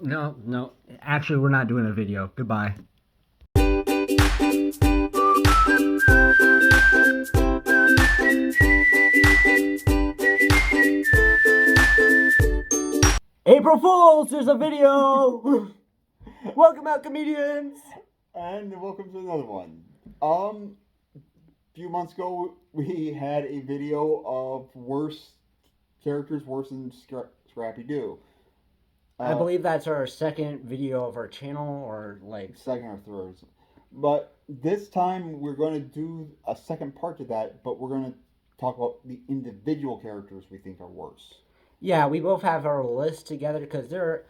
No. Actually, we're not doing a video. Goodbye. April Fools! There's a video! Welcome out, comedians! And welcome to another one. A few months ago, we had a video of worse characters worse than Scrappy Doo. I believe that's our second video of our channel, or like second or third. But this time we're going to do a second part to that, but we're going to talk about the individual characters we think are worse. Yeah, we both have our list together because there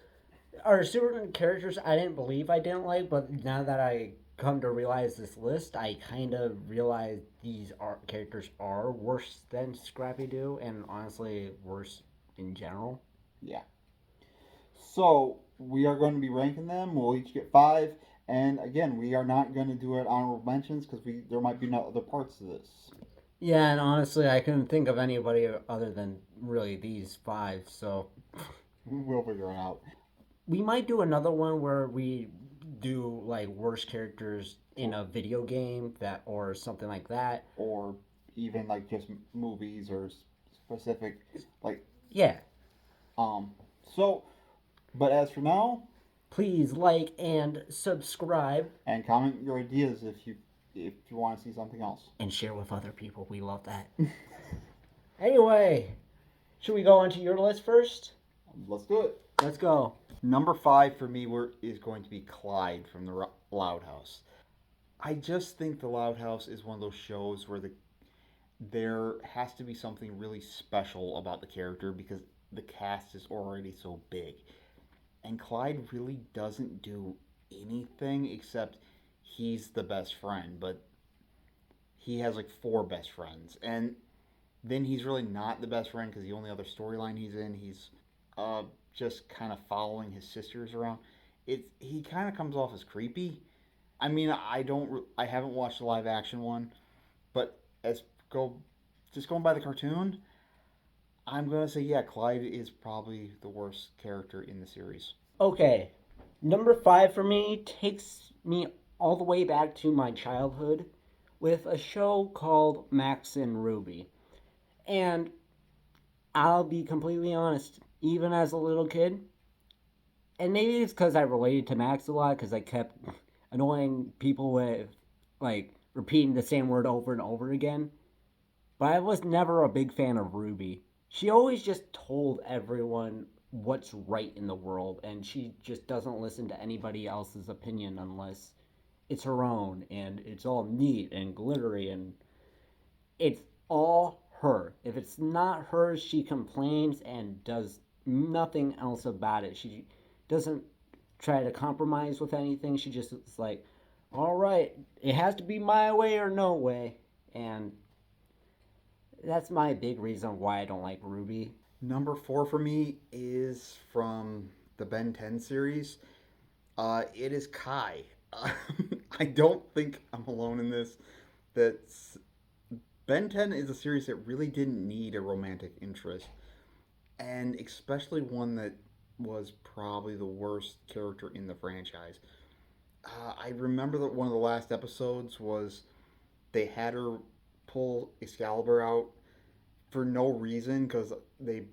are certain characters I didn't believe I didn't like, but now that I come to realize this list, I kind of realize these characters are worse than Scrappy Doo, and honestly, worse in general. Yeah. So we are going to be ranking them. We'll each get 5, and again, we are not going to do it honorable mentions because there might be no other parts to this. Yeah, and honestly, I couldn't think of anybody other than really these 5, so we'll figure it out. We might do another one where we do like worst characters in a video game or something like that, or even like just movies or specific like yeah. So, but as for now, please like and subscribe and comment your ideas if you want to see something else, and share with other people. We love that. Anyway, should we go on to your list first? Let's do it. Let's go. Number 5 for me is going to be Clyde from the Loud House. I just think the Loud House is one of those shows where there has to be something really special about the character because the cast is already so big. And Clyde really doesn't do anything except he's the best friend, but he has like 4 best friends. And then he's really not the best friend because the only other storyline he's in, he's just kind of following his sisters around. He kind of comes off as creepy. I mean, I haven't watched the live action one, but just going by the cartoon, I'm gonna say yeah, Clyde is probably the worst character in the series. Okay, number 5 for me takes me all the way back to my childhood with a show called Max and Ruby, and I'll be completely honest. Even as a little kid, and maybe it's because I related to Max a lot because I kept annoying people with like repeating the same word over and over again, but I was never a big fan of Ruby. She always just told everyone what's right in the world, and she just doesn't listen to anybody else's opinion unless it's her own, and it's all neat and glittery, and it's all her. If it's not hers, she complains and does nothing else about it. She doesn't try to compromise with anything. She just is like, all right, it has to be my way or no way. And that's my big reason why I don't like Ruby. Number 4 for me is from the Ben 10 series. It is Kai. I don't think I'm alone in this. Ben 10 is a series that really didn't need a romantic interest, and especially one that was probably the worst character in the franchise. I remember that one of the last episodes was they had her pull Excalibur out for no reason because they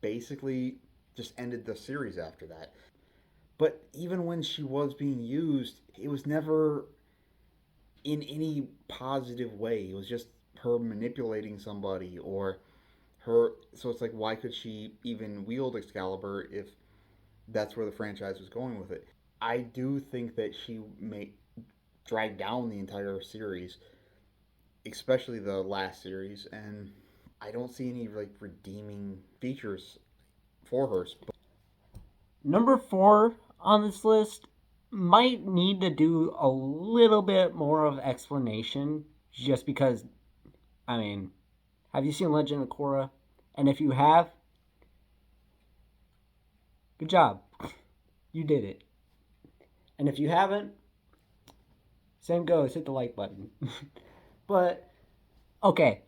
basically just ended the series after that. But even when she was being used, it was never in any positive way. It was just her manipulating somebody or her. So it's like, why could she even wield Excalibur if that's where the franchise was going with it? I do think that she may drag down the entire series, especially the last series, and I don't see any like redeeming features for her. Number 4 on this list might need to do a little bit more of explanation, just because, I mean, have you seen Legend of Korra? And if you have, good job. You did it. And if you haven't, same goes, hit the like button. But, okay,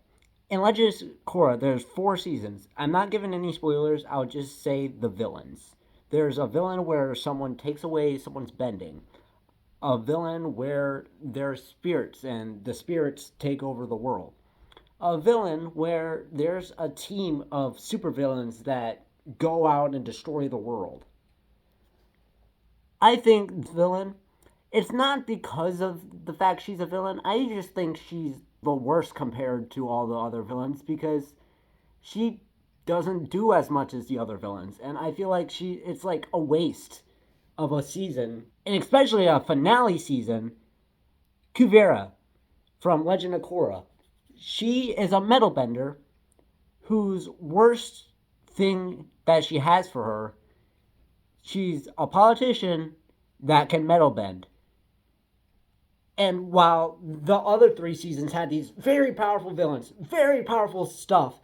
in Legend of Korra, there's 4 seasons. I'm not giving any spoilers, I'll just say the villains. There's a villain where someone takes away someone's bending. A villain where there's spirits and the spirits take over the world. A villain where there's a team of supervillains that go out and destroy the world. I think villain, it's not because of the fact she's a villain. I just think she's the worst compared to all the other villains because she doesn't do as much as the other villains. And I feel like it's like a waste of a season, and especially a finale season. Kuvira from Legend of Korra. She is a metal bender whose worst thing that she has for her, she's a politician that can metal bend. And while the other three seasons had these very powerful villains, very powerful stuff,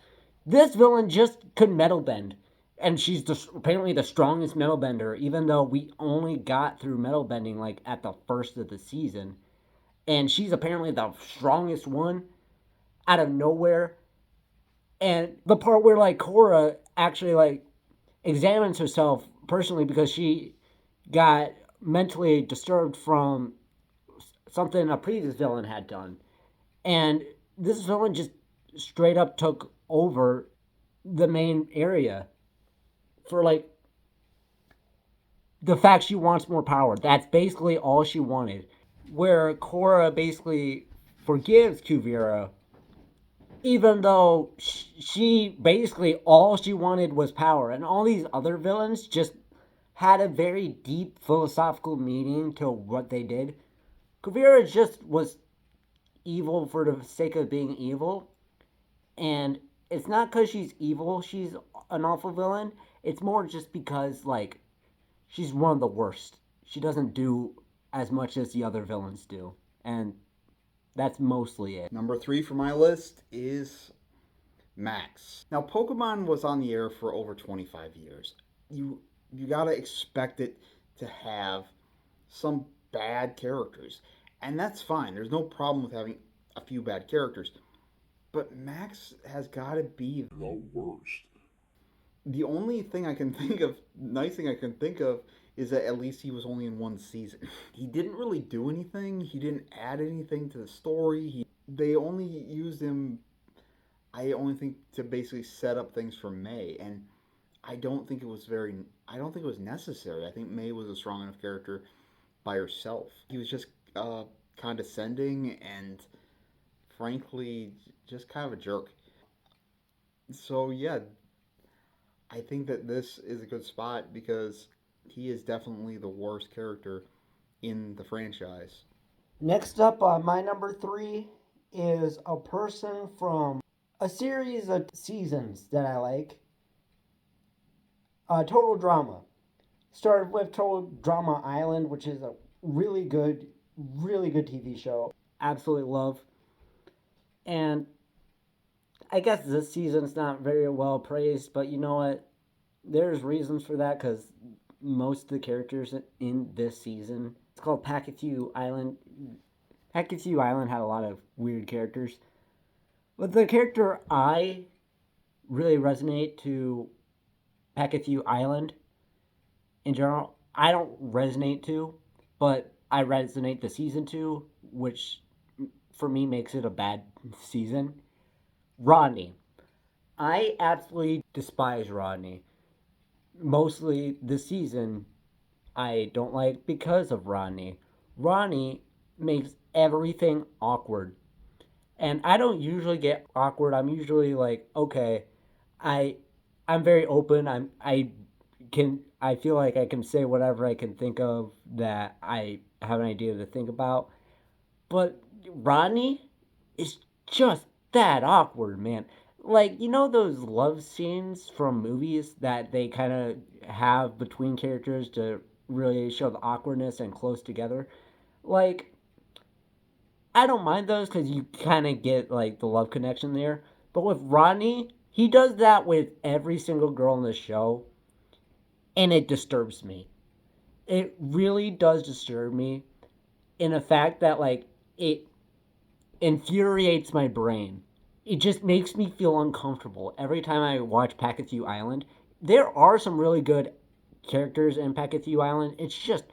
this villain just could metal bend. And she's apparently the strongest metal bender, even though we only got through metal bending like at the first of the season. And she's apparently the strongest one out of nowhere. And the part where like Korra actually like examines herself personally because she got mentally disturbed from something a previous villain had done. And this villain just straight up took over the main area for like the fact she wants more power. That's basically all she wanted. Where Korra basically forgives Kuvira, even though she basically all she wanted was power, and all these other villains just had a very deep philosophical meaning to what they did. Kuvira just was evil for the sake of being evil, and it's not because she's evil, she's an awful villain. It's more just because, like, she's one of the worst. She doesn't do as much as the other villains do. And that's mostly it. Number 3 for my list is Max. Now, Pokemon was on the air for over 25 years. You gotta expect it to have some bad characters. And that's fine. There's no problem with having a few bad characters. But Max has gotta be the worst. The only thing I can think of, nice thing I can think of, is that at least he was only in one season. He didn't really do anything. He didn't add anything to the story. They only used him, I only think, to basically set up things for May. And I don't think it was necessary. I think May was a strong enough character by herself. He was just condescending and, frankly, just kind of a jerk. So, yeah, I think that this is a good spot because he is definitely the worst character in the franchise. Next up on my number 3 is a person from a series of seasons that I like. Total Drama. Started with Total Drama Island, which is a really good TV show. Absolutely love. And I guess this season's not very well praised, but you know what? There's reasons for that because most of the characters in this season, it's called Pakethu Island. Pakethu Island had a lot of weird characters. But the character I really resonate to Pakethu Island in general, I don't resonate to, but I resonate to season 2, which for me makes it a bad season. Rodney. I absolutely despise Rodney. Mostly this season, I don't like because of Rodney. Rodney makes everything awkward. And I don't usually get awkward. I'm usually like, okay, I I'm very open. I feel like I can say whatever I can think of that I have an idea to think about. But Rodney is just that awkward, man. Like, you know those love scenes from movies that they kind of have between characters to really show the awkwardness and close together? Like, I don't mind those because you kind of get, like, the love connection there. But with Rodney, he does that with every single girl in the show, and it disturbs me. It really does disturb me in the fact that, like, it infuriates my brain. It just makes me feel uncomfortable every time I watch Pakethu Island. There are some really good characters in Packethew Island. It's just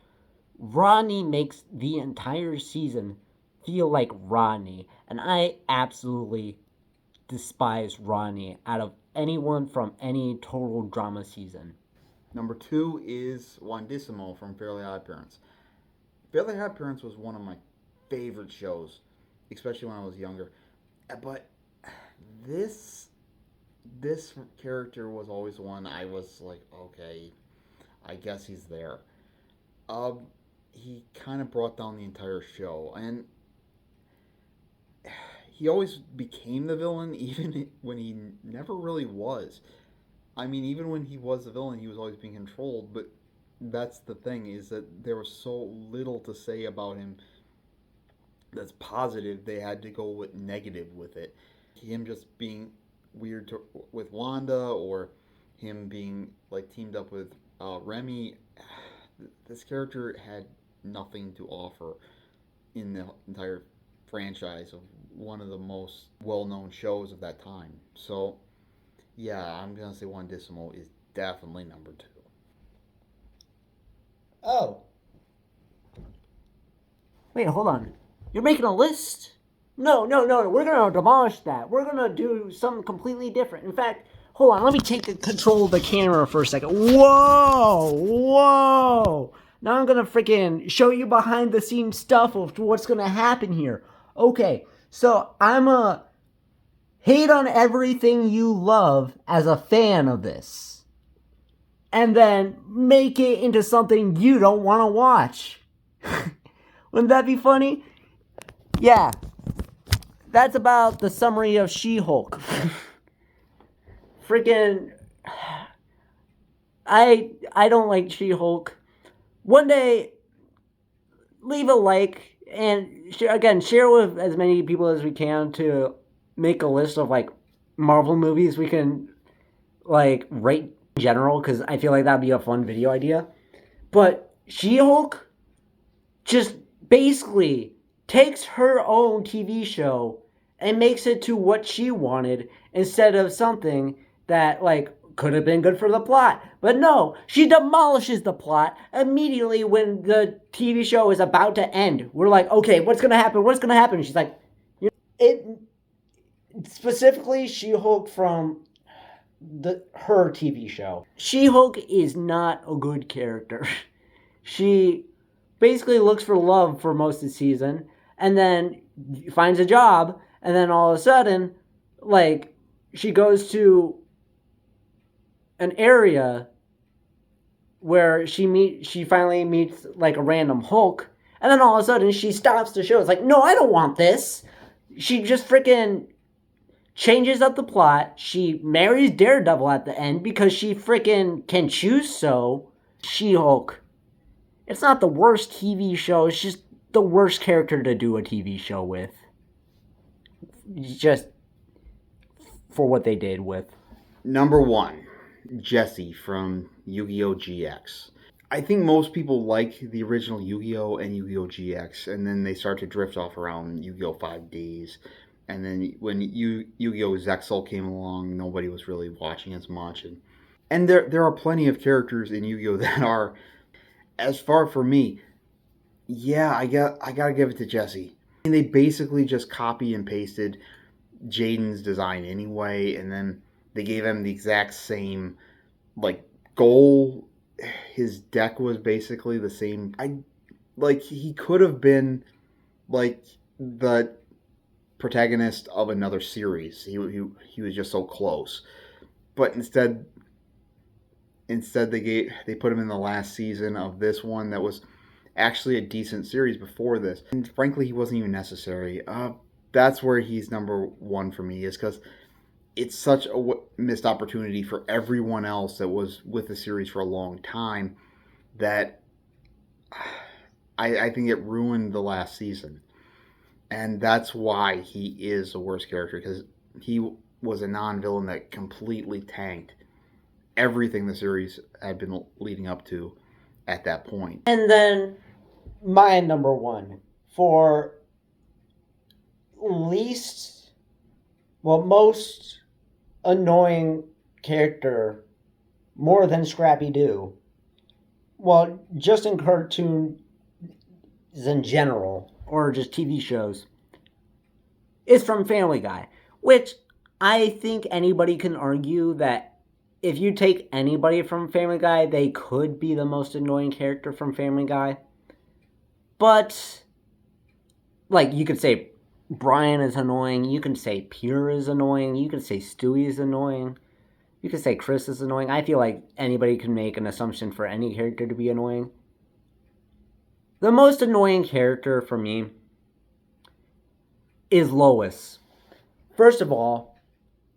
Rodney makes the entire season feel like Rodney, and I absolutely despise Rodney out of anyone from any total drama season. Number 2 is Wandissimo from Fairly Odd Parents. Fairly Odd Parents was one of my favorite shows, especially when I was younger. But this this character was always one I was like, okay, I guess he's there. Um, he kind of brought down the entire show, and he always became the villain, even when he never really was. I mean, even when he was the villain, he was always being controlled. But that's the thing, is that there was so little to say about him that's positive. They had to go with negative with it. Him just being weird with Wanda, or him being like teamed up with Remy. This character had nothing to offer in the entire franchise of one of the most well-known shows of that time. So yeah, I'm gonna say Wandissimo is definitely number 2. Oh, wait, hold on. You're making a list? No, no, no. We're gonna demolish that. We're gonna do something completely different. In fact, hold on. Let me take the control of the camera for a second. Whoa, whoa. Now I'm gonna freaking show you behind the scenes stuff of what's gonna happen here. Okay, so I'm a hate on everything you love as a fan of this, and then make it into something you don't want to watch. Wouldn't that be funny? Yeah, that's about the summary of She-Hulk. Freaking, I don't like She-Hulk. One day, leave a like and share with as many people as we can to make a list of like Marvel movies we can like rate in general, because I feel like that'd be a fun video idea. But She-Hulk just basically takes her own TV show and makes it to what she wanted instead of something that like could have been good for the plot. But no, she demolishes the plot immediately when the TV show is about to end. We're like, okay, what's gonna happen? What's gonna happen? She's like, it specifically She-Hulk from her TV show. She-Hulk is not a good character. She basically looks for love for most of the season, and then finds a job, and then all of a sudden, like, she goes to an area where she finally meets like a random Hulk, and then all of a sudden she stops the show. It's like, no, I don't want this. She just freaking changes up the plot. She marries Daredevil at the end because she freaking can choose so. She-Hulk. It's not the worst TV show. It's just the worst character to do a TV show with. Just for what they did with. Number 1, Jessie from Yu-Gi-Oh! GX. I think most people like the original Yu-Gi-Oh! And Yu-Gi-Oh! GX, and then they start to drift off around Yu-Gi-Oh! 5Ds. And then when Yu-Gi-Oh! Zexal came along, nobody was really watching as much. And there are plenty of characters in Yu-Gi-Oh! That are, as far for me, yeah, I gotta give it to Jessie. I mean, they basically just copy and pasted Jaden's design anyway, and then they gave him the exact same like goal. His deck was basically the same. He could have been like the protagonist of another series. He was just so close, but instead they put him in the last season of this one that was actually a decent series before this, and frankly he wasn't even necessary. That's where he's number 1 for me, is because it's such a missed opportunity for everyone else that was with the series for a long time, that I think it ruined the last season. And that's why he is the worst character, because he was a non-villain that completely tanked everything the series had been leading up to at that point. And then my number 1 for most annoying character, more than Scrappy Doo, well, just in cartoons in general, or just TV shows, is from Family Guy, which I think anybody can argue that if you take anybody from Family Guy, they could be the most annoying character from Family Guy. But, like, you could say Brian is annoying, you can say Peter is annoying, you can say Stewie is annoying, you can say Chris is annoying. I feel like anybody can make an assumption for any character to be annoying. The most annoying character for me is Lois. First of all,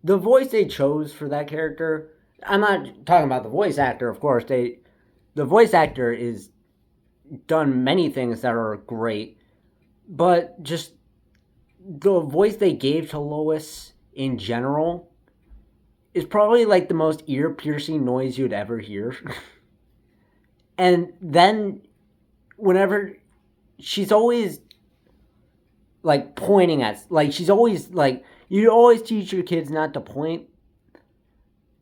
the voice they chose for that character, I'm not talking about the voice actor, of course. The voice actor is done many things that are great, but just the voice they gave to Lois in general is probably like the most ear-piercing noise you'd ever hear. And then whenever she's always like pointing at, like, she's always like, you always teach your kids not to point.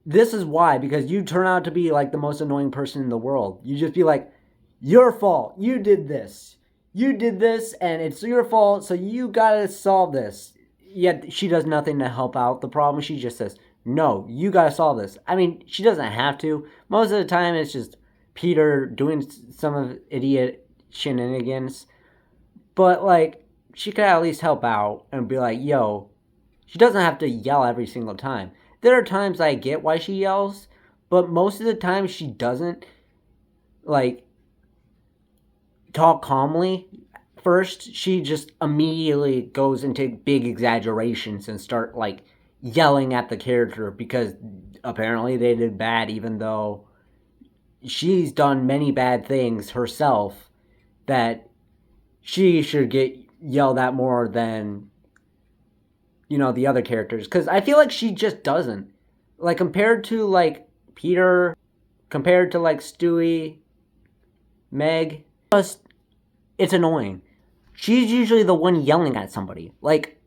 This is why, because you turn out to be like the most annoying person in the world. You just be like, your fault, you did this, and it's your fault, so you gotta solve this. Yet she does nothing to help out the problem. She just says, no, you gotta solve this. I mean, she doesn't have to. Most of the time it's just Peter doing some of idiot shenanigans. But like, she could at least help out and be like, yo, she doesn't have to yell every single time. There are times I get why she yells, but most of the time she doesn't, like, talk calmly. First, she just immediately goes into big exaggerations and start, like, yelling at the character because apparently they did bad, even though she's done many bad things herself that she should get yelled at more than, you know, the other characters. Because I feel like she just doesn't. Like, compared to, like, Peter, compared to, like, Stewie, Meg, just, it's annoying. She's usually the one yelling at somebody. Like,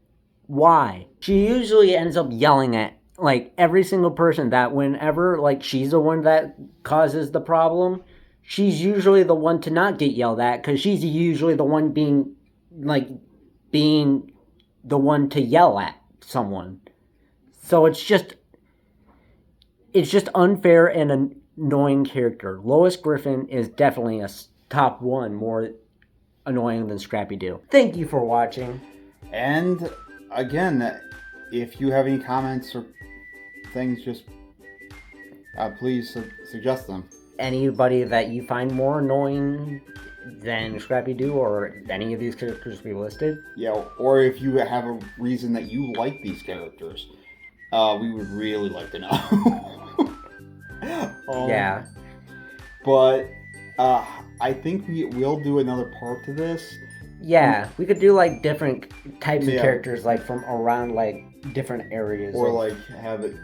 why? She usually ends up yelling at, like, every single person that whenever, like, she's the one that causes the problem, she's usually the one to not get yelled at because she's usually the one being the one to yell at someone. So it's just unfair and annoying character. Lois Griffin is definitely a top one more annoying than Scrappy Doo. Thank you for watching. And again, if you have any comments or things, just please suggest them. Anybody that you find more annoying than Scrappy Doo or any of these characters we listed. Yeah, or if you have a reason that you like these characters, we would really like to know. Yeah. But I think we will do another part to this. Yeah, we could do like different types of characters, like from around like different areas, or like have it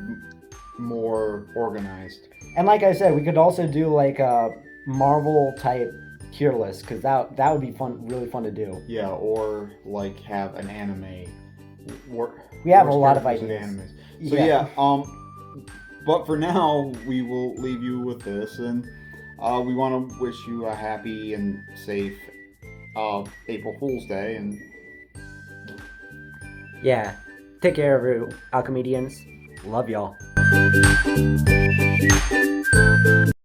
more organized. And like I said, we could also do like a Marvel type tier list because that would be fun, really fun to do. Yeah, or like have an anime. We have a lot of ideas. Animes. So yeah, but for now we will leave you with this, and we want to wish you a happy and safe April Fool's Day, and yeah, take care, every Alchemedians. Love y'all.